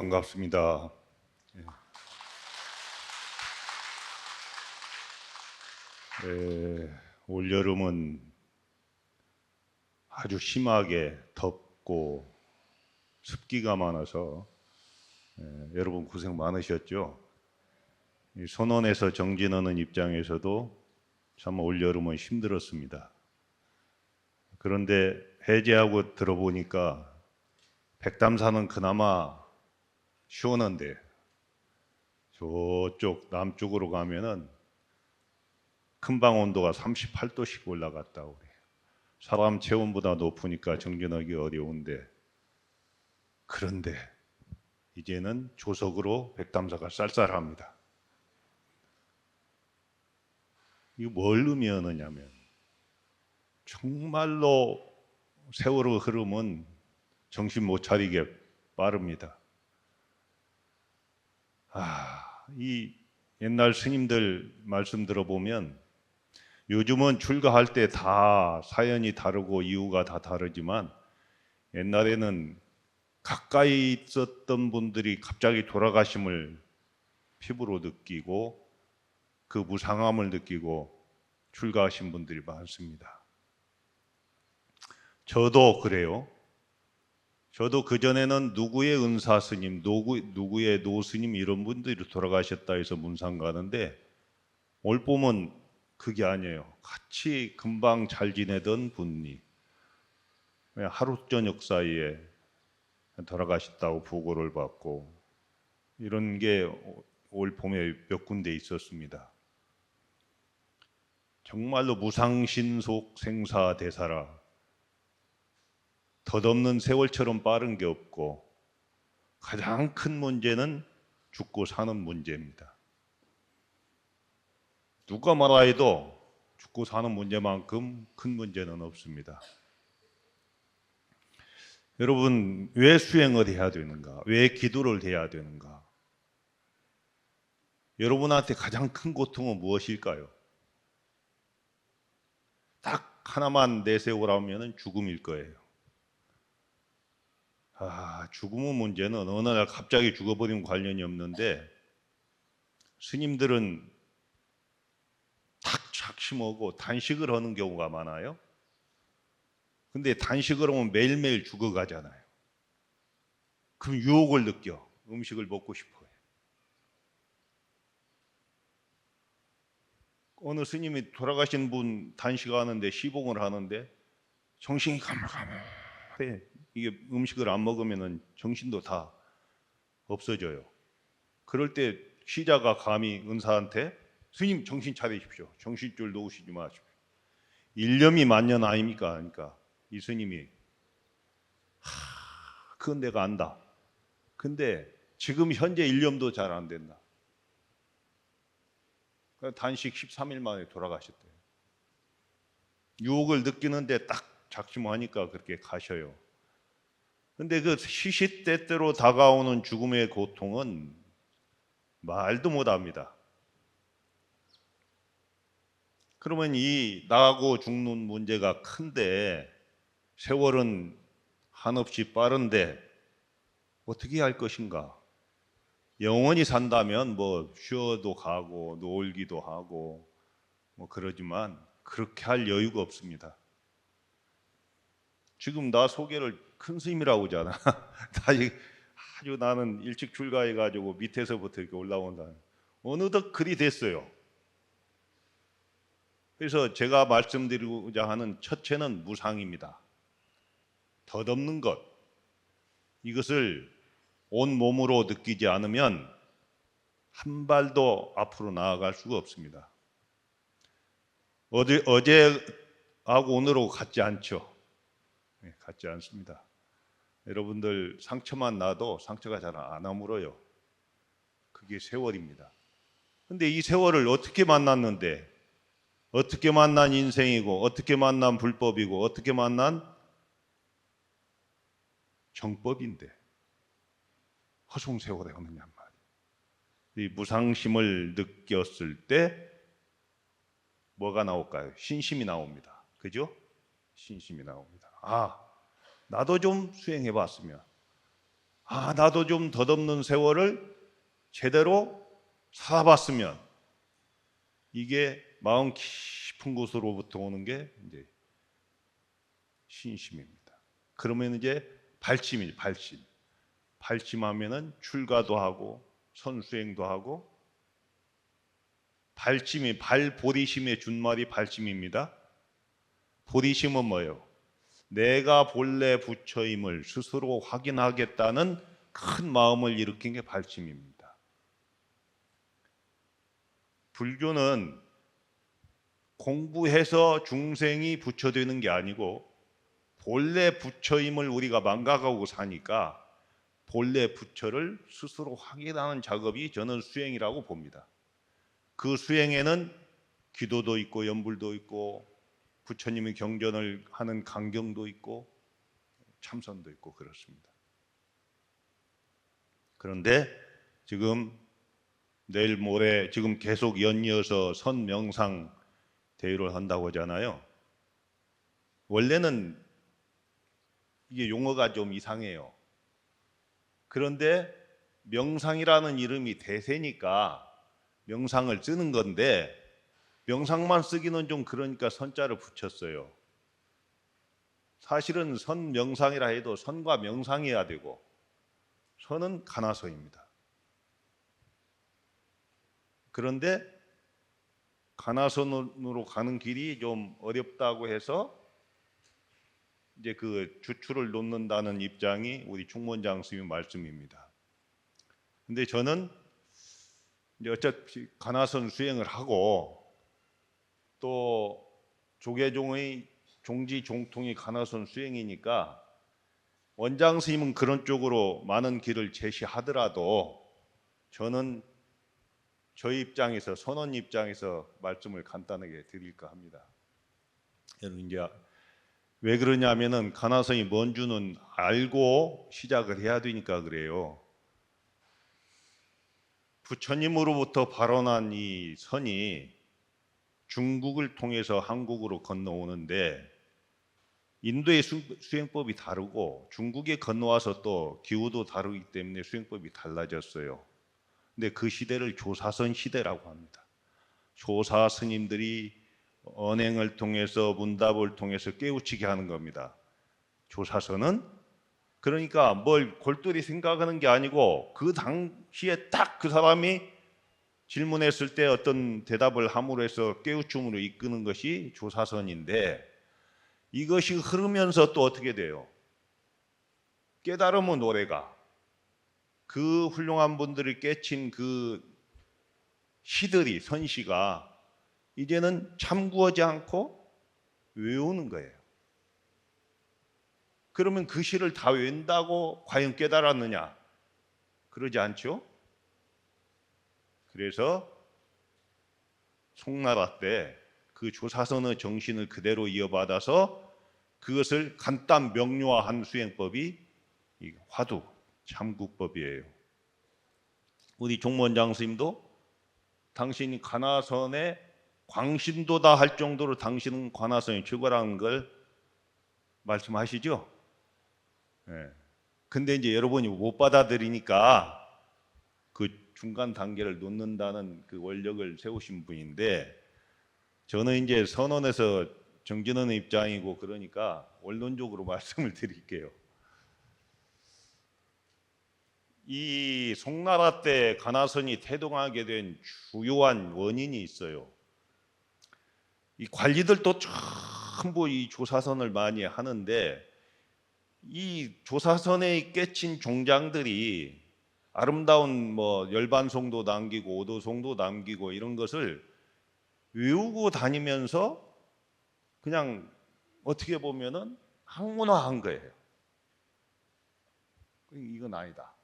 반갑습니다. 올 여름은 아주 심하게 덥고 습기가 많아서 여러분 고생 많으셨죠? 이 선원에서 정진하는 입장에서도 참 올 여름은 힘들었습니다. 그런데 해제하고 들어보니까 백담산은 그나마 시원한데 저쪽 남쪽으로 가면은 큰방 온도가 38도씩 올라갔다고 그래요. 사람 체온보다 높으니까 정진하기 어려운데, 그런데 이제는 조석으로 백담사가 쌀쌀합니다. 이거 뭘 의미하느냐면 정말로 세월의 흐름은 정신 못 차리게 빠릅니다. 이 옛날 스님들 말씀 들어보면 요즘은 출가할 때 다 사연이 다르고 이유가 다 다르지만 옛날에는 가까이 있었던 분들이 갑자기 돌아가심을 피부로 느끼고 그 무상함을 느끼고 출가하신 분들이 많습니다. 저도 그래요. 저도 그전에는 누구의 은사 스님, 누구의 노 스님 이런 분들이 돌아가셨다 해서 문상 가는데 올 봄은 그게 아니에요. 같이 금방 잘 지내던 분이 그냥 하루 저녁 사이에 돌아가셨다고 보고를 받고 이런 게 올 봄에 몇 군데 있었습니다. 정말로 무상신속 생사대사라 덧없는 세월처럼 빠른 게 없고 가장 큰 문제는 죽고 사는 문제입니다. 누가 뭐라 해도 죽고 사는 문제만큼 큰 문제는 없습니다. 여러분, 왜 수행을 해야 되는가? 왜 기도를 해야 되는가? 여러분한테 가장 큰 고통은 무엇일까요? 딱 하나만 내세우라면 죽음일 거예요. 죽음의 문제는 어느 날 갑자기 죽어버리면 관련이 없는데 스님들은 탁 작심하고 단식을 하는 경우가 많아요. 근데 단식을 하면 매일매일 죽어가잖아요. 그럼 유혹을 느껴. 음식을 먹고 싶어요. 어느 스님이 돌아가신 분 단식하는데 시봉을 하는데 정신이 가물가물해. 이게 음식을 안 먹으면 정신도 다 없어져요. 그럴 때 시자가 감히 은사한테 스님 정신 차리십시오. 정신줄 놓으시지 마십시오. 일념이 만년 아닙니까? 그러니까 이 스님이 그건 내가 안다. 근데 지금 현재 일념도 잘 안 된다. 단식 13일 만에 돌아가셨대요. 유혹을 느끼는데 딱 작심하니까 그렇게 가셔요. 근데 그 시시때때로 다가오는 죽음의 고통은 말도 못합니다. 그러면 이 나고 죽는 문제가 큰데 세월은 한없이 빠른데 어떻게 할 것인가? 영원히 산다면 뭐 쉬어도 가고 놀기도 하고 뭐 그러지만 그렇게 할 여유가 없습니다. 지금 나 소개를 큰 스님이라고 하잖아. 아주 나는 일찍 출가해가지고 밑에서부터 이렇게 올라온다. 어느덧 그리 됐어요. 그래서 제가 말씀드리고자 하는 첫째는 무상입니다. 덧없는 것. 이것을 온 몸으로 느끼지 않으면 한 발도 앞으로 나아갈 수가 없습니다. 어제하고 오늘하고 같지 않죠. 같지 않습니다. 여러분들 상처만 나도 상처가 잘 안 아물어요. 그게 세월입니다. 근데 이 세월을 어떻게 만났는데, 어떻게 만난 인생이고, 어떻게 만난 불법이고, 어떻게 만난 정법인데 허송세월에 오느냔 말이에요. 이 무상심을 느꼈을 때 뭐가 나올까요? 신심이 나옵니다. 그죠? 신심이 나옵니다. 나도 좀 수행해 봤으면, 나도 좀 덧없는 세월을 제대로 살아봤으면, 이게 마음 깊은 곳으로부터 오는 게 이제 신심입니다. 그러면 이제 발심이죠, 발심. 발심하면은 출가도 하고 선수행도 하고. 발심이 발보리심의 준말이 발심입니다. 보리심은 뭐예요? 내가 본래 부처임을 스스로 확인하겠다는 큰 마음을 일으킨 게 발심입니다. 불교는 공부해서 중생이 부처 되는 게 아니고 본래 부처임을 우리가 망각하고 사니까 본래 부처를 스스로 확인하는 작업이 저는 수행이라고 봅니다. 그 수행에는 기도도 있고 연불도 있고 부처님이 경전을 하는 강경도 있고 참선도 있고 그렇습니다. 그런데 지금 내일 모레 지금 계속 연이어서 선명상 대회를 한다고 하잖아요. 원래는 이게 용어가 좀 이상해요. 그런데 명상이라는 이름이 대세니까 명상을 쓰는 건데, 명상만 쓰기는 좀 그러니까 선자를 붙였어요. 사실은 선명상이라 해도 선과 명상이어야 되고, 선은 가나선입니다. 그런데 가나선으로 가는 길이 좀 어렵다고 해서 이제 그 주추를 놓는다는 입장이 우리 충문장 스님 말씀입니다. 근데 저는 이제 어차피 가나선 수행을 하고 또 조계종의 종지 종통이 가나선 수행이니까 원장 스님은 그런 쪽으로 많은 길을 제시하더라도 저는 저희 입장에서, 선원 입장에서 말씀을 간단하게 드릴까 합니다. 여러분, 이제 왜 그러냐면은 가나선이 뭔지는 알고 시작을 해야 되니까 그래요. 부처님으로부터 발원한 이 선이 중국을 통해서 한국으로 건너오는데, 인도의 수행법이 다르고 중국에 건너와서 또 기후도 다르기 때문에 수행법이 달라졌어요. 근데 그 시대를 조사선 시대라고 합니다. 조사 스님들이 언행을 통해서 문답을 통해서 깨우치게 하는 겁니다. 조사선은 그러니까 뭘 골똘히 생각하는 게 아니고 그 당시에 딱 그 사람이 질문했을 때 어떤 대답을 함으로 해서 깨우침으로 이끄는 것이 조사선인데, 이것이 흐르면서 또 어떻게 돼요? 깨달음의 노래가, 그 훌륭한 분들이 깨친 그 시들이, 선시가 이제는 참구하지 않고 외우는 거예요. 그러면 그 시를 다 외운다고 과연 깨달았느냐? 그러지 않죠? 그래서 송나라 때 그 조사선의 정신을 그대로 이어받아서 그것을 간단 명료화한 수행법이 이 화두 참국법이에요. 우리 종무원장 스님도 당신이 관화선에 광신도다 할 정도로 당신은 관화선이 최고라는 걸 말씀하시죠. 네. 근데 이제 여러분이 못 받아들이니까 그 중간 단계를 놓는다는 그 원력을 세우신 분인데, 저는 이제 선언에서 정진원의 입장이고 그러니까 원론적으로 말씀을 드릴게요. 이 송나라 때 가나선이 태동하게 된 주요한 원인이 있어요. 이 관리들도 전부 이 조사선을 많이 하는데, 이 조사선에 깨친 종장들이 아름다운 뭐 열반송도 남기고 오도송도 남기고 이런 것을 외우고 다니면서 그냥 어떻게 보면은 학문화한 거예요. 이건 아니다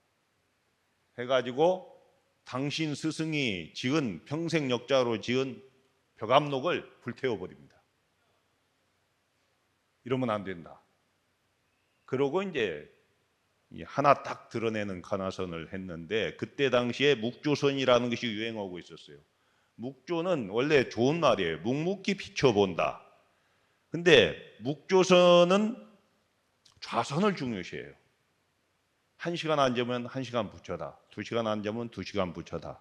해가지고 당신 스승이 지은 평생 역자로 지은 벽암록을 불태워버립니다. 이러면 안 된다. 그러고 이제 하나 딱 드러내는 가나선을 했는데, 그때 당시에 묵조선이라는 것이 유행하고 있었어요. 묵조는 원래 좋은 말이에요. 묵묵히 비춰본다. 근데 묵조선은 좌선을 중요시해요. 1시간 안 자면 1시간 부처다. 2시간 안 자면 2시간 부처다.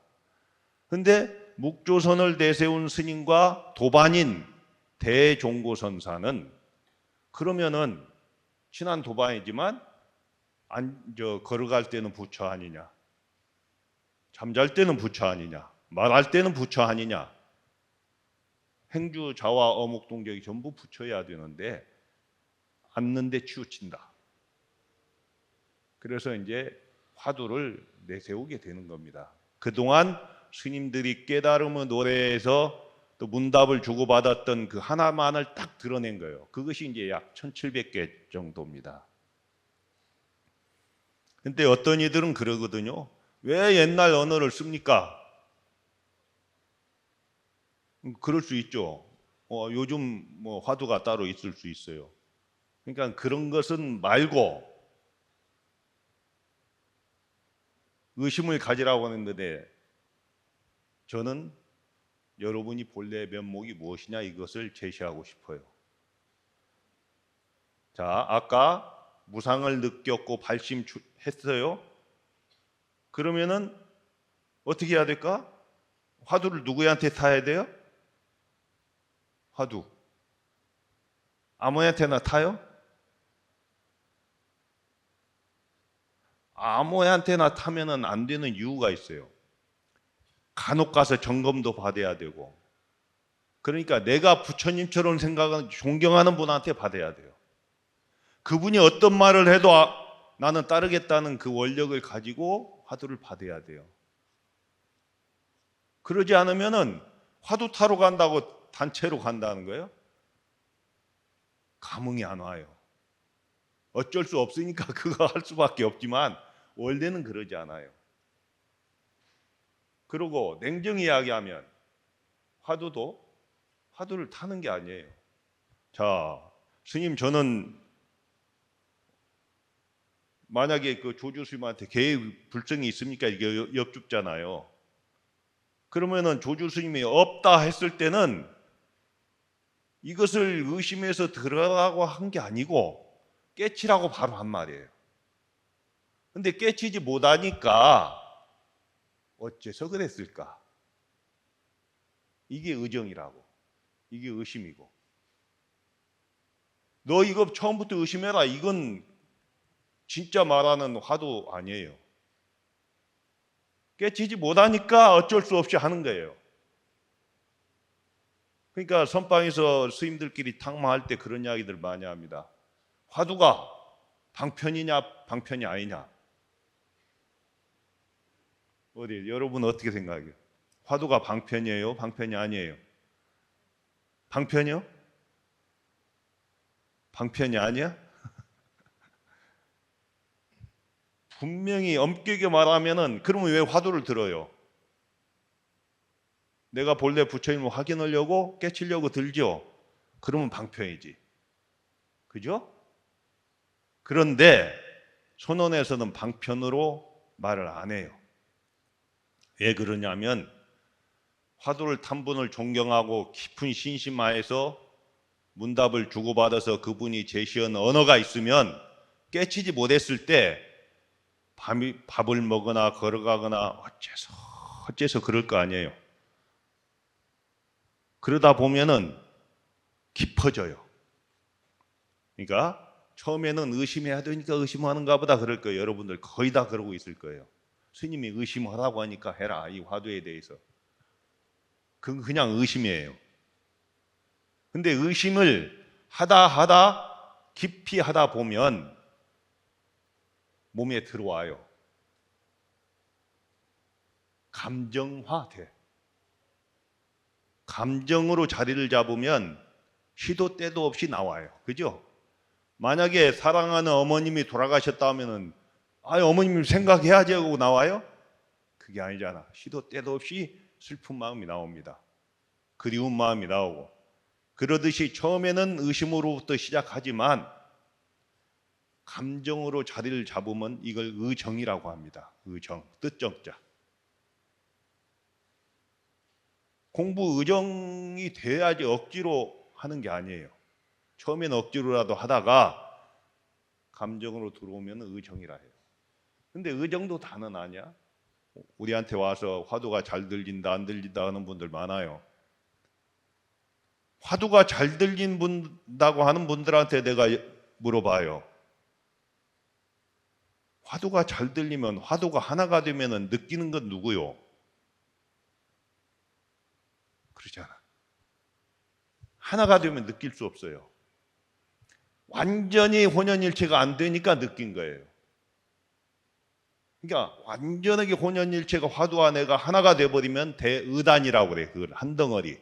근데 묵조선을 내세운 스님과 도반인 대종고선사는 그러면은 친한 도반이지만 걸어갈 때는 부처 아니냐, 잠잘 때는 부처 아니냐, 말할 때는 부처 아니냐, 행주, 자화, 어묵, 동격이 전부 부처여야 되는데 앉는데 치우친다. 그래서 이제 화두를 내세우게 되는 겁니다. 그동안 스님들이 깨달음의 노래에서 또 문답을 주고받았던 그 하나만을 딱 드러낸 거예요. 그것이 이제 약 1700개 정도입니다. 근데 어떤 이들은 그러거든요. 왜 옛날 언어를 씁니까? 그럴 수 있죠. 요즘 뭐 화두가 따로 있을 수 있어요. 그러니까 그런 것은 말고 의심을 가지라고 하는데 저는 여러분이 본래 면목이 무엇이냐 이것을 제시하고 싶어요. 자, 아까 무상을 느꼈고 발심했어요. 그러면은 어떻게 해야 될까? 화두를 누구한테 타야 돼요? 화두. 아무한테나 타요? 아무한테나 타면은 안 되는 이유가 있어요. 간혹 가서 점검도 받아야 되고. 그러니까 내가 부처님처럼 생각하는 존경하는 분한테 받아야 돼요. 그분이 어떤 말을 해도 나는 따르겠다는 그 원력을 가지고 화두를 받아야 돼요. 그러지 않으면은 화두 타러 간다고 단체로 간다는 거예요? 감흥이 안 와요. 어쩔 수 없으니까 그거 할 수밖에 없지만 원래는 그러지 않아요. 그리고 냉정히 이야기하면 화두를 타는 게 아니에요. 자, 스님 저는 만약에 그 조주 스님한테 개의 불증이 있습니까? 이게 여쭙잖아요. 그러면은 조주 스님이 없다 했을 때는 이것을 의심해서 들어가고 한 게 아니고 깨치라고 바로 한 말이에요. 근데 깨치지 못하니까 어째서 그랬을까? 이게 의정이라고. 이게 의심이고. 너 이거 처음부터 의심해라. 이건 진짜 말하는 화두 아니에요. 깨치지 못하니까 어쩔 수 없이 하는 거예요. 그러니까 선방에서 스님들끼리 탕마할 때 그런 이야기들 많이 합니다. 화두가 방편이냐 방편이 아니냐. 어디 여러분 어떻게 생각해요? 화두가 방편이에요? 방편이 아니에요? 방편이요? 방편이 아니야? 분명히 엄격하게 말하면은 그러면 왜 화두를 들어요? 내가 본래 부처님을 확인하려고 깨치려고 들죠? 그러면 방편이지. 그죠? 그런데 선원에서는 방편으로 말을 안 해요. 왜 그러냐면 화두를 탄 분을 존경하고 깊은 신심하에서 문답을 주고받아서 그분이 제시한 언어가 있으면 깨치지 못했을 때 밥을 먹거나 걸어가거나 어째서 그럴 거 아니에요. 그러다 보면은 깊어져요. 그러니까 처음에는 의심해야 되니까 의심하는가 보다 그럴 거예요. 여러분들 거의 다 그러고 있을 거예요. 스님이 의심하라고 하니까 해라. 이 화두에 대해서. 그건 그냥 의심이에요. 근데 의심을 하다 깊이 하다 보면 몸에 들어와요. 감정화돼. 감정으로 자리를 잡으면 시도 때도 없이 나와요. 그죠? 만약에 사랑하는 어머님이 돌아가셨다 하면은 어머님 생각해야지 하고 나와요? 그게 아니잖아. 시도 때도 없이 슬픈 마음이 나옵니다. 그리운 마음이 나오고. 그러듯이 처음에는 의심으로부터 시작하지만 감정으로 자리를 잡으면 이걸 의정이라고 합니다. 의정, 뜻정자. 공부 의정이 돼야지 억지로 하는 게 아니에요. 처음에는 억지로라도 하다가 감정으로 들어오면 의정이라 해요. 근데 정도 다는 아니야. 우리한테 와서 화두가 잘 들린다 안 들린다 하는 분들 많아요. 화두가 잘 들린다고 하는 분들한테 내가 물어봐요. 화두가 잘 들리면, 화두가 하나가 되면 느끼는 건 누구요? 그러잖아. 하나가 되면 느낄 수 없어요. 완전히 혼연일체가 안 되니까 느낀 거예요. 그러니까 완전하게 혼연일체가 화두와 내가 하나가 돼버리면 대의단이라고 그래. 그걸 한 덩어리.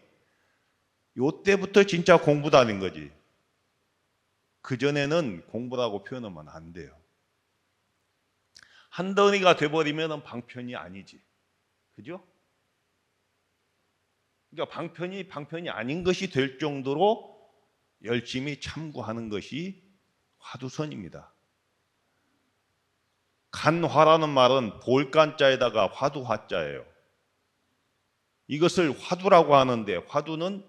요때부터 진짜 공부다는 거지. 그전에는 공부라고 표현하면 안 돼요. 한 덩어리가 돼버리면 방편이 아니지. 그죠? 그러니까 방편이 아닌 것이 될 정도로 열심히 참고하는 것이 화두선입니다. 간화라는 말은 볼간자에다가 화두화자예요. 이것을 화두라고 하는데, 화두는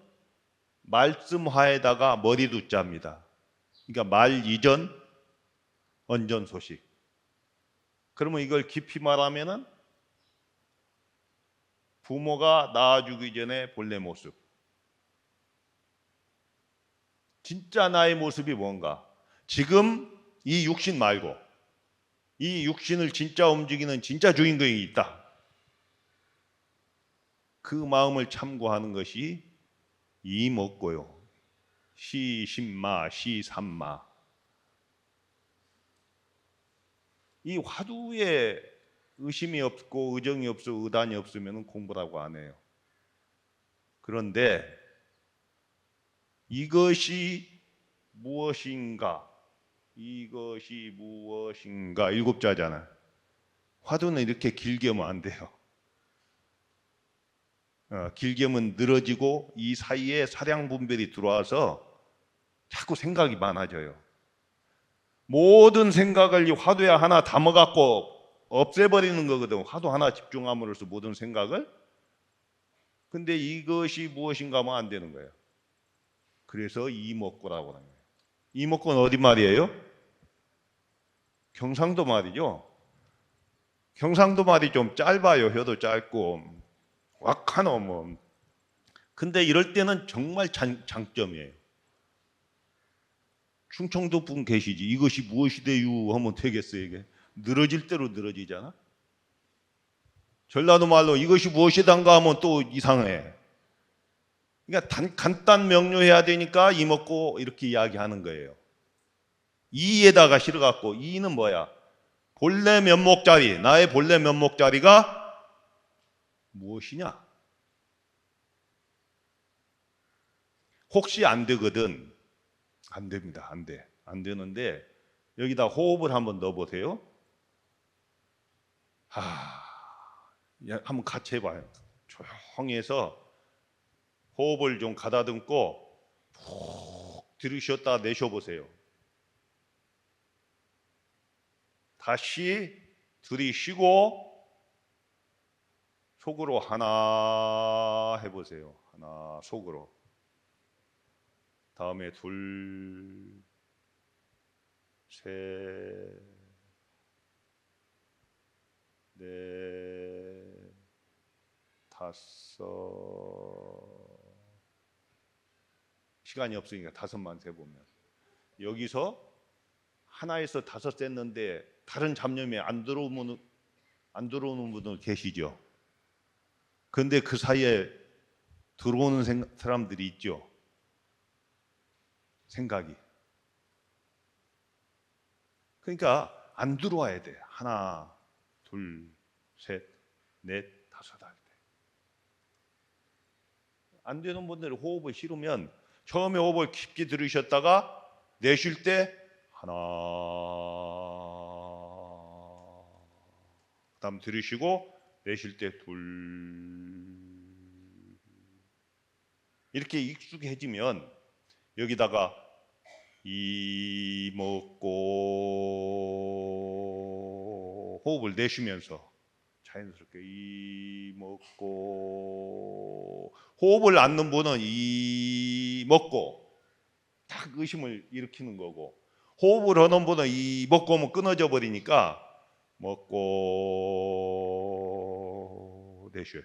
말씀화에다가 머리두자입니다. 그러니까 말 이전, 언전 소식. 그러면 이걸 깊이 말하면은 부모가 낳아주기 전에 본래 모습. 진짜 나의 모습이 뭔가? 지금 이 육신 말고 이 육신을 진짜 움직이는 진짜 주인공이 있다. 그 마음을 참고하는 것이 이먹고요. 시신마, 시삼마. 이 화두에 의심이 없고 의정이 없어 의단이 없으면 공부라고 안 해요. 그런데 이것이 무엇인가? 이것이 무엇인가? 7자잖아. 화두는 이렇게 길게 하면 안 돼요. 길게 하면 늘어지고 이 사이에 사량 분별이 들어와서 자꾸 생각이 많아져요. 모든 생각을 이 화두에 하나 담아갖고 없애버리는 거거든. 화두 하나 집중함으로써 모든 생각을. 근데 이것이 무엇인가 하면 안 되는 거예요. 그래서 이목구라고 하는 거예요. 이목구는 어디 말이에요? 경상도 말이죠. 경상도 말이 좀 짧아요. 혀도 짧고 왁하노 뭐. 근데 이럴 때는 정말 장점이에요. 충청도 분 계시지. 이것이 무엇이대유 하면 되겠어요. 이게 늘어질 대로 늘어지잖아. 전라도 말로 이것이 무엇이단가 하면 또 이상해. 그러니까 간단 명료해야 되니까 이먹고 이렇게 이야기하는 거예요. 이에다가 실어갖고, 이는 뭐야? 본래 면목자리, 나의 본래 면목자리가 무엇이냐? 혹시 안 되거든. 안 됩니다. 안 돼. 안 되는데 여기다 호흡을 한번 넣어보세요. 한번 같이 해봐요. 조용히 해서 호흡을 좀 가다듬고 푹 들이쉬었다 내쉬어보세요. 다시 들이쉬고 속으로 하나 해보세요. 하나 속으로. 다음에 둘, 셋, 넷, 다섯. 시간이 없으니까 다섯만 세보면. 여기서 하나에서 다섯 셌는데 다른 잡념이 안 들어오는 분들 계시죠? 그런데 그 사이에 들어오는 사람들이 있죠. 생각이. 그러니까 안 들어와야 돼. 하나, 둘, 셋, 넷, 다섯 할 때. 안 되는 분들은 호흡을 싫으면 처음에 호흡을 깊게 들이셨다가 내쉴 때 하나, 그다음 들이쉬고 내쉴 때 둘. 이렇게 익숙해지면 여기다가 이 먹고 호흡을 내쉬면서 자연스럽게 이 먹고, 호흡을 안 넣는 분은 이 먹고 딱 의심을 일으키는 거고, 호흡을 하는 분은 이 먹고 하면 끊어져 버리니까 먹고 내쉬어요.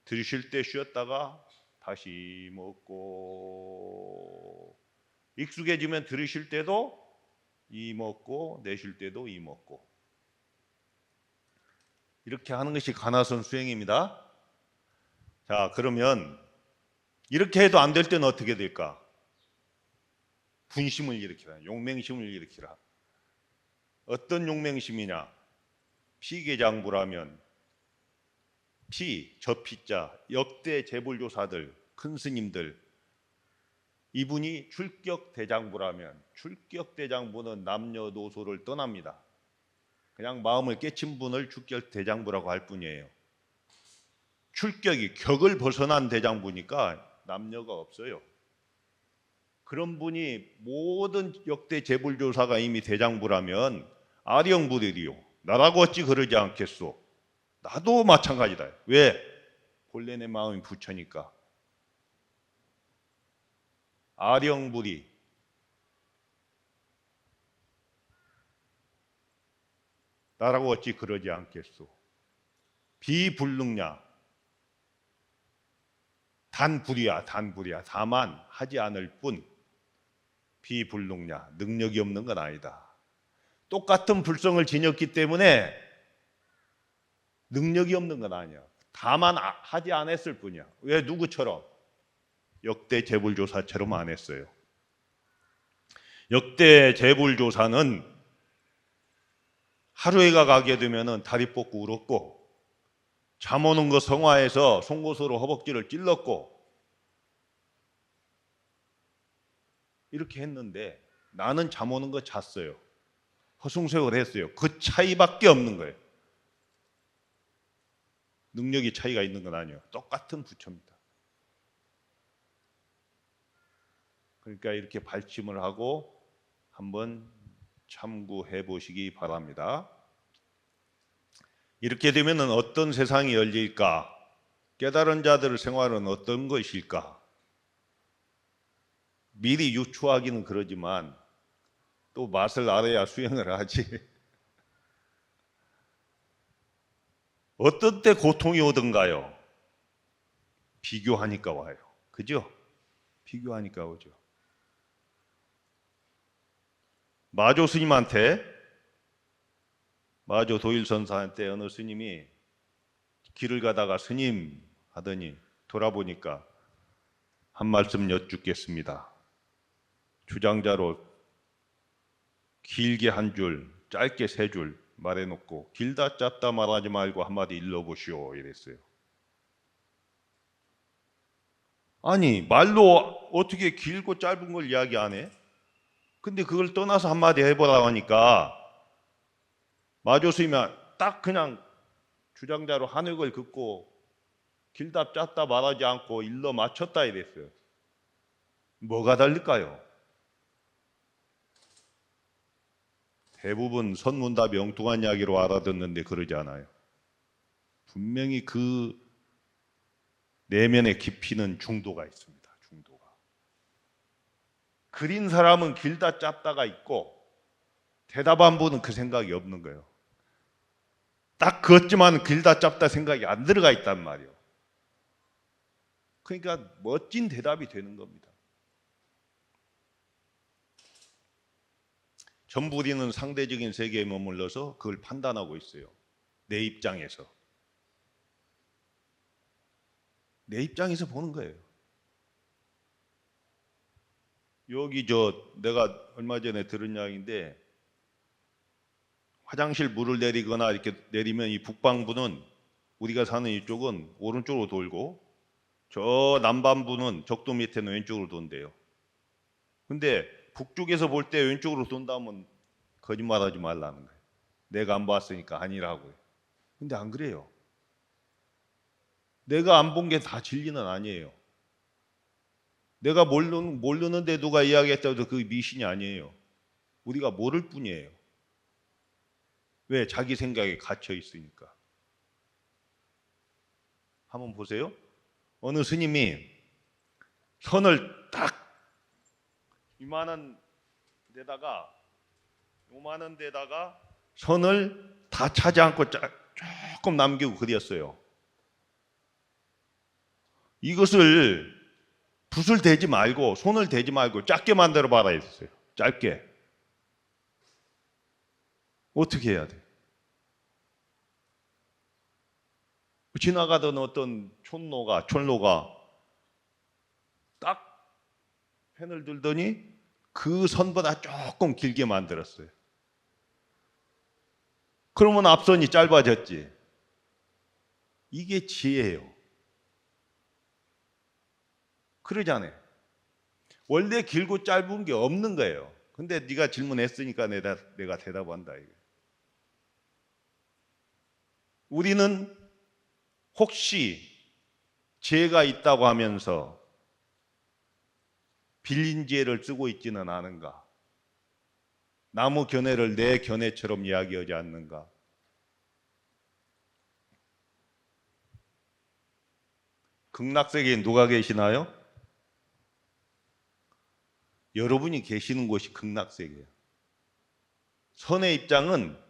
들이쉴 때 쉬었다가 다시 먹고, 익숙해지면 들이쉴 때도 이 먹고 내쉴 때도 이 먹고, 이렇게 하는 것이 가나선 수행입니다. 자, 그러면 이렇게 해도 안 될 때는 어떻게 될까? 분심을 일으키라, 용맹심을 일으키라. 어떤 용맹심이냐? 피계장부라면 저 피자, 역대 재불조사들, 큰 스님들, 이분이 출격대장부라면, 출격대장부는 남녀노소를 떠납니다. 그냥 마음을 깨친 분을 출격대장부라고 할 뿐이에요. 출격이 격을 벗어난 대장부니까 남녀가 없어요. 그런 분이 모든 역대 재불조사가 이미 대장부라면 아령부들이요, 나라고 어찌 그러지 않겠소? 나도 마찬가지다. 왜? 본래 내 마음이 부처니까. 아령불이 나라고 어찌 그러지 않겠소? 비불능냐? 단불이야. 다만 하지 않을 뿐. 비불능냐? 능력이 없는 건 아니다. 똑같은 불성을 지녔기 때문에 능력이 없는 건 아니야. 다만 하지 않았을 뿐이야. 왜? 누구처럼? 역대 재불조사처럼 안 했어요. 역대 재불조사는 하루에가 가게 되면은 다리 뻗고 울었고, 잠 오는 거 성화해서 송곳으로 허벅지를 찔렀고, 이렇게 했는데 나는 잠 오는 거 잤어요. 허송세월 했어요. 그 차이밖에 없는 거예요. 능력이 차이가 있는 건 아니에요. 똑같은 부처입니다. 그러니까 이렇게 발심을 하고 한번 참고해 보시기 바랍니다. 이렇게 되면 어떤 세상이 열릴까? 깨달은 자들의 생활은 어떤 것일까? 미리 유추하기는 그러지만 또 맛을 알아야 수행을 하지. 어떤 때 고통이 오던가요? 비교하니까 와요. 그죠? 비교하니까 오죠. 마조 스님한테, 마조 도일선사한테 어느 스님이 길을 가다가 스님 하더니 돌아보니까 한 말씀 여쭙겠습니다. 주장자로 길게 한 줄, 짧게 세 줄 말해놓고 길다 짧다 말하지 말고 한마디 일러보시오 이랬어요. 아니, 말로 어떻게 길고 짧은 걸 이야기 안 해? 근데 그걸 떠나서 한마디 해보라고 하니까 마조 스님이 딱 그냥 주장자로 한획을 긋고 길다 짧다 말하지 않고 일러 맞췄다 이랬어요. 뭐가 다를까요? 대부분 선문답이 엉뚱한 이야기로 알아듣는데 그러지 않아요. 분명히 그 내면의 깊이는 중도가 있습니다. 중도가. 그린 사람은 길다 짧다가 있고 대답한 분은 그 생각이 없는 거예요. 딱 그렇지만 길다 짧다 생각이 안 들어가 있단 말이에요. 그러니까 멋진 대답이 되는 겁니다. 전부 우리는 상대적인 세계에 머물러서 그걸 판단하고 있어요. 내 입장에서. 내 입장에서 보는 거예요. 여기 내가 얼마 전에 들은 이야기인데 화장실 물을 내리거나 이렇게 내리면 이 북방부는 우리가 사는 이쪽은 오른쪽으로 돌고 저 남반부는 적도 밑에는 왼쪽으로 돈대요. 근데 북쪽에서 볼 때 왼쪽으로 돈다면 거짓말하지 말라는 거예요. 내가 안 봤으니까 아니라고요. 근데 안 그래요. 내가 안 본 게 다 진리는 아니에요. 내가 모르는데 누가 이야기했다고 해도 그게 미신이 아니에요. 우리가 모를 뿐이에요. 왜? 자기 생각에 갇혀 있으니까. 한번 보세요. 어느 스님이 선을 딱 요만한 데다가 선을 다 차지 않고 조금 남기고 그렸어요. 이것을 붓을 대지 말고 손을 대지 말고 짧게 만들어 봐라 했어요. 짧게. 어떻게 해야 돼? 지나가던 어떤 촌로가 딱 펜을 들더니 그 선보다 조금 길게 만들었어요. 그러면 앞선이 짧아졌지. 이게 지혜예요. 그러잖아요. 원래 길고 짧은 게 없는 거예요. 근데 네가 질문했으니까 내가 대답한다. 이게. 우리는 혹시 지혜가 있다고 하면서 빌린 지혜를 쓰고 있지는 않은가? 나무 견해를 내 견해처럼 이야기하지 않는가? 극락세계에 누가 계시나요? 여러분이 계시는 곳이 극락세계예요. 선의 입장은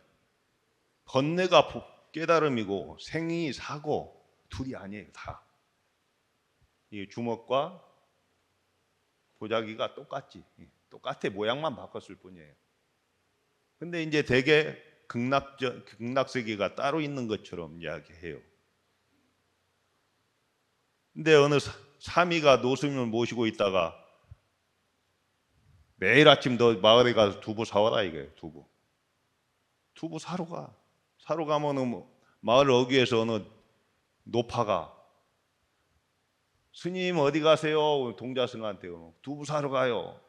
번뇌가 깨달음이고 생이 사고 둘이 아니에요. 다. 이 주먹과 보자기가 똑같지. 똑같아. 모양만 바꿨을 뿐이에요. 근데 이제 대개 극락세계가 따로 있는 것처럼 이야기해요. 근데 어느 사미가 노스님을 모시고 있다가 매일 아침 너 마을에 가서 두부 사와라 이거예요. 두부 사러 가. 사러 가면은 마을 어귀에서 어느 노파가 스님 어디 가세요? 동자승한테 두부 사러 가요.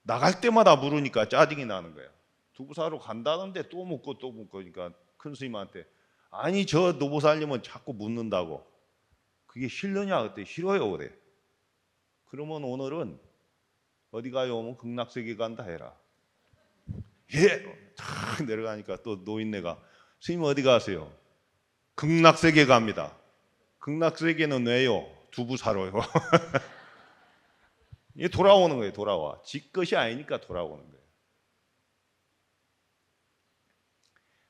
나갈 때마다 물으니까 짜증이 나는 거야. 두부 사러 간다는데 또 묻고 그러니까 큰 스님한테 아니 저 노보살님은 자꾸 묻는다고. 그게 싫느냐 그때 싫어요 그래. 그러면 오늘은 어디 가요? 오면 극락세계 간다 해라. 예. 탁 내려가니까 또 노인네가 스님 어디 가세요? 극락세계 갑니다. 극락세계는 왜요? 두부 사러요. 이게 돌아오는 거예요. 돌아와. 지 것이 아니니까 돌아오는 거예요.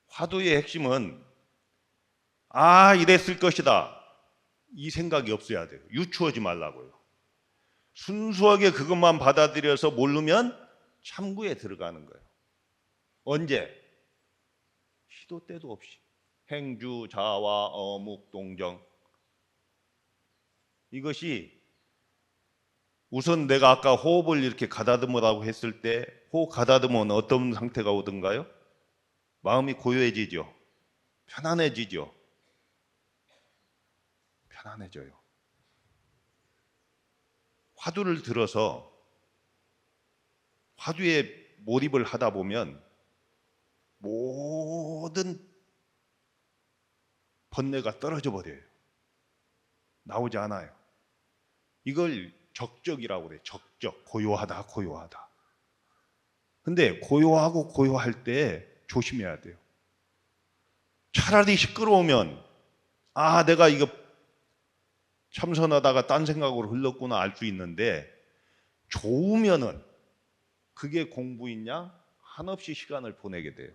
화두의 핵심은 이랬을 것이다. 이 생각이 없어야 돼요. 유추하지 말라고요. 순수하게 그것만 받아들여서 모르면 참구에 들어가는 거예요. 언제? 시도 때도 없이. 행주, 자와, 어묵, 동정. 이것이 우선 내가 아까 호흡을 이렇게 가다듬으라고 했을 때 호흡 가다듬으면 어떤 상태가 오던가요? 마음이 고요해지죠. 편안해지죠. 편안해져요. 화두를 들어서 화두에 몰입을 하다 보면 모든 번뇌가 떨어져 버려요. 나오지 않아요. 이걸 적적이라고 그래요. 적적, 고요하다. 근데 고요하고 고요할 때 조심해야 돼요. 차라리 시끄러우면 내가 이거 참선하다가 딴 생각으로 흘렀구나 알 수 있는데 좋으면은 그게 공부있냐? 한없이 시간을 보내게 돼요.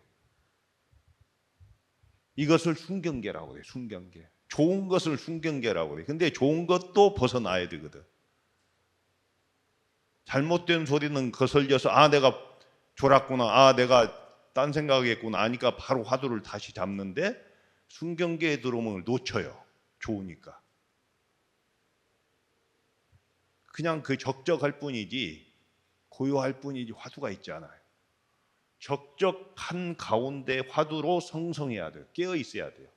이것을 순경계라고 해요. 순경계. 좋은 것을 순경계라고 해요. 근데 좋은 것도 벗어나야 되거든. 잘못된 소리는 거슬려서 내가 졸았구나. 내가 딴 생각했구나. 아니까 바로 화두를 다시 잡는데 순경계에 들어오면 놓쳐요. 좋으니까. 그냥 그 적적할 뿐이지 고요할 뿐이지 화두가 있지 않아요. 적적한 가운데 화두로 성성해야 돼요. 깨어 있어야 돼요.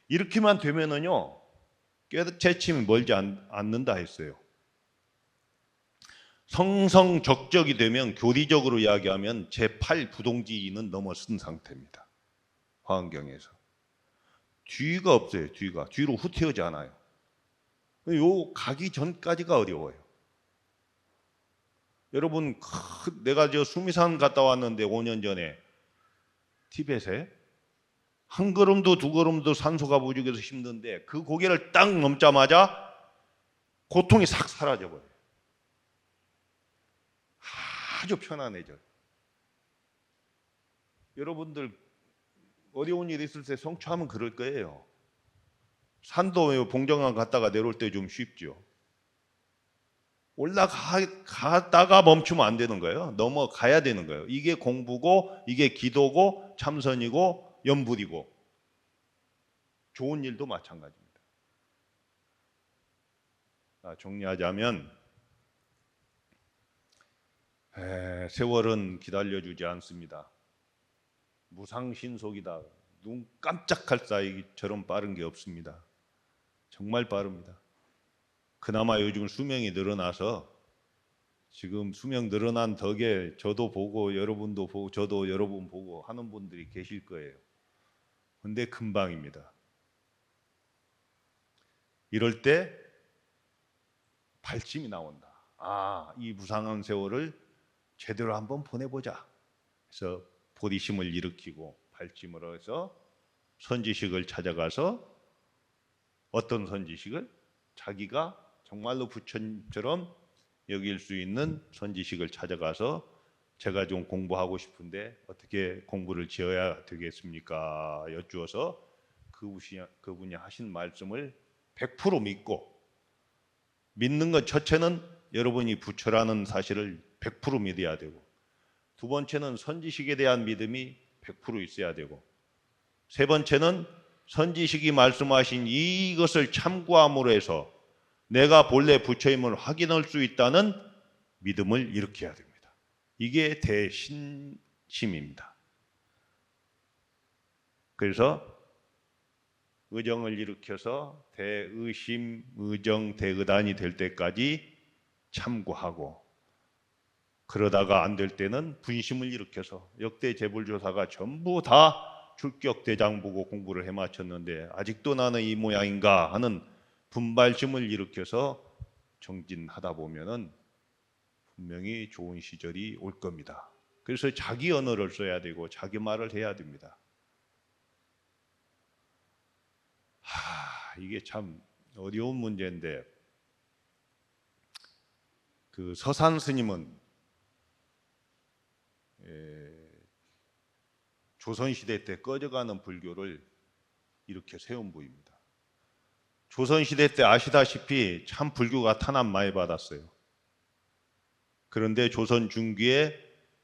이렇게만 되면은요 깨우침이 멀지 않는다 했어요. 성성적적이 되면 교리적으로 이야기하면 제8 부동지는 넘어선 상태입니다. 화엄경에서 뒤가 없어요. 뒤로 후퇴하지 않아요. 요 가기 전까지가 어려워요. 여러분 내가 저 수미산 갔다 왔는데 5년 전에 티벳에 한 걸음도 두 걸음도 산소가 부족해서 힘든데 그 고개를 딱 넘자마자 고통이 싹 사라져버려요. 아주 편안해져요. 여러분들 어려운 일 있을 때 성취하면 그럴 거예요. 산도 봉정암 갔다가 내려올 때 좀 쉽죠. 올라가다가 멈추면 안 되는 거예요. 넘어가야 되는 거예요. 이게 공부고, 이게 기도고, 참선이고, 염불이고. 좋은 일도 마찬가지입니다. 정리하자면 세월은 기다려주지 않습니다. 무상신속이다. 눈 깜짝할 사이처럼 빠른 게 없습니다. 정말 빠릅니다. 그나마 요즘 수명이 늘어나서 지금 수명 늘어난 덕에 저도 보고 여러분도 보고 저도 여러분 보고 하는 분들이 계실 거예요. 근데 금방입니다. 이럴 때 발심이 나온다. 이 무상한 세월을 제대로 한번 보내보자. 그래서 보리심을 일으키고 발심을 해서 선지식을 찾아가서 어떤 선지식을? 자기가 정말로 부처님처럼 여길 수 있는 선지식을 찾아가서 제가 좀 공부하고 싶은데 어떻게 공부를 지어야 되겠습니까? 여쭈어서 그분이 하신 말씀을 100% 믿고, 믿는 것 첫째는 여러분이 부처라는 사실을 100% 믿어야 되고, 두 번째는 선지식에 대한 믿음이 100% 있어야 되고, 세 번째는 선지식이 말씀하신 이것을 참고함으로 해서 내가 본래 부처임을 확인할 수 있다는 믿음을 일으켜야 됩니다. 이게 대신심입니다. 그래서 의정을 일으켜서 대의심, 의정, 대의단이 될 때까지 참고하고, 그러다가 안 될 때는 분심을 일으켜서 역대 재불조사가 전부 다 출격대장 보고 공부를 해마쳤는데 아직도 나는 이 모양인가 하는 분발심을 일으켜서 정진하다 보면은 분명히 좋은 시절이 올 겁니다. 그래서 자기 언어를 써야 되고 자기 말을 해야 됩니다. 이게 참 어려운 문제인데, 그 서산 스님은 조선시대 때 꺼져가는 불교를 이렇게 세운 분입니다. 조선시대 때 아시다시피 참 불교가 탄압 많이 받았어요. 그런데 조선 중기에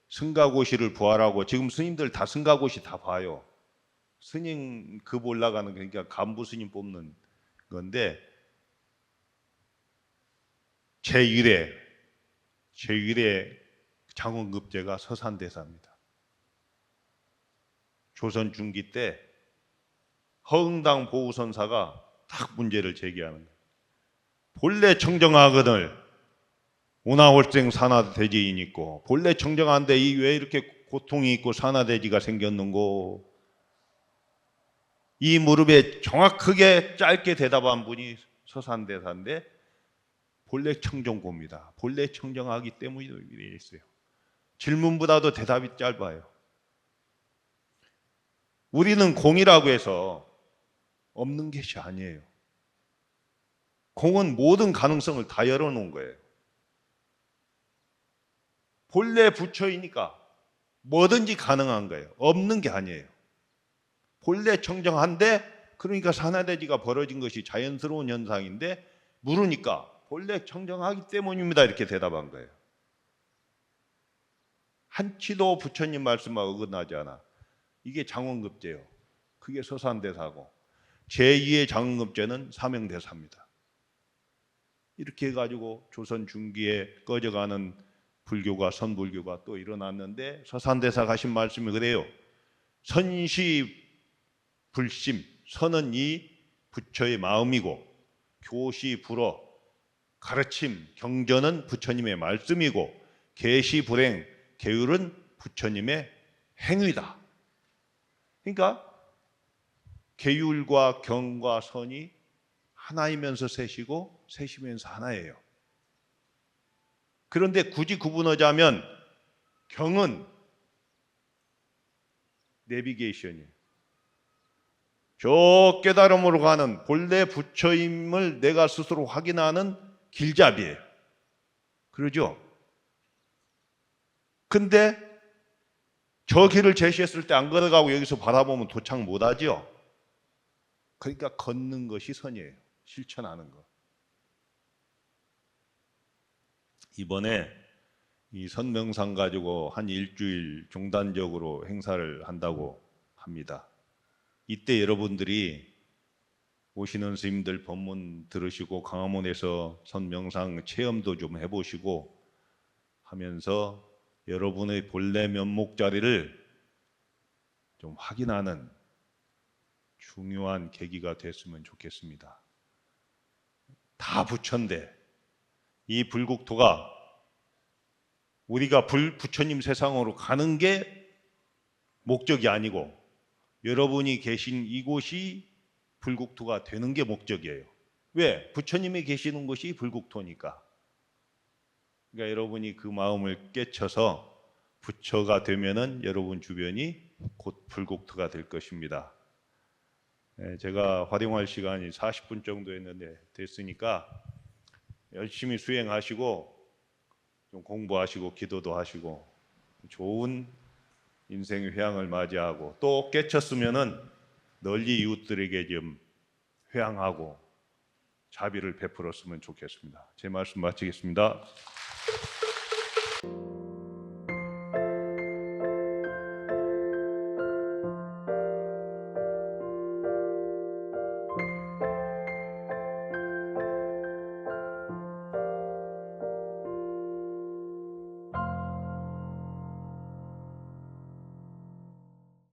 승가고시를 부활하고, 지금 스님들 다 승가고시 다 봐요. 스님 급 올라가는, 그러니까 간부 스님 뽑는 건데, 제1회 장원급제가 서산대사입니다. 조선 중기 때 허응당 보우선사가 딱 문제를 제기하는 거예요. 본래 청정하거늘 오나홀생 산하대지인 있고, 본래 청정한데 이 왜 이렇게 고통이 있고 산하대지가 생겼는고. 이 무릎에 정확하게 짧게 대답한 분이 서산대사인데 본래 청정고입니다. 본래 청정하기 때문에 있어요. 질문보다도 대답이 짧아요. 우리는 공이라고 해서 없는 것이 아니에요. 공은 모든 가능성을 다 열어놓은 거예요. 본래 부처이니까 뭐든지 가능한 거예요. 없는 게 아니에요. 본래 청정한데, 그러니까 산하대지가 벌어진 것이 자연스러운 현상인데, 물으니까 본래 청정하기 때문입니다. 이렇게 대답한 거예요. 한치도 부처님 말씀과 어긋나지 않아. 이게 장원급제요. 그게 서산대사고, 제2의 장원급제는 사명대사입니다. 이렇게 해가지고 조선 중기에 꺼져가는 불교가, 선불교가 또 일어났는데, 서산대사가 하신 말씀이 그래요. 선시 불심, 선은 이 부처의 마음이고, 교시 불어, 가르침, 경전은 부처님의 말씀이고, 계시 불행, 계율은 부처님의 행위다. 그러니까 계율과 경과 선이 하나이면서 셋이고 셋이면서 하나예요. 그런데 굳이 구분하자면 경은 내비게이션이에요. 저 깨달음으로 가는 본래 부처임을 내가 스스로 확인하는 길잡이에요. 그러죠? 근데 저 길을 제시했을 때 안 걸어가고 여기서 바라보면 도착 못하죠. 그러니까 걷는 것이 선이에요. 실천하는 것. 이번에 이 선명상 가지고 한 일주일 중단적으로 행사를 한다고 합니다. 이때 여러분들이 오시는 스님들 법문 들으시고 강화문에서 선명상 체험도 좀 해보시고 하면서 여러분의 본래 면목 자리를 좀 확인하는 중요한 계기가 됐으면 좋겠습니다. 다 부처인데 이 불국토가 우리가 부처님 세상으로 가는 게 목적이 아니고 여러분이 계신 이곳이 불국토가 되는 게 목적이에요. 왜? 부처님이 계시는 곳이 불국토니까. 그러니까 여러분이 그 마음을 깨쳐서 부처가 되면은 여러분 주변이 곧 불국토가 될 것입니다. 제가 활용할 시간이 40분 정도 됐으니까 열심히 수행하시고 좀 공부하시고 기도도 하시고 좋은 인생의 회항을 맞이하고 또 깨쳤으면은 널리 이웃들에게 좀 회항하고 자비를 베풀었으면 좋겠습니다. 제 말씀 마치겠습니다.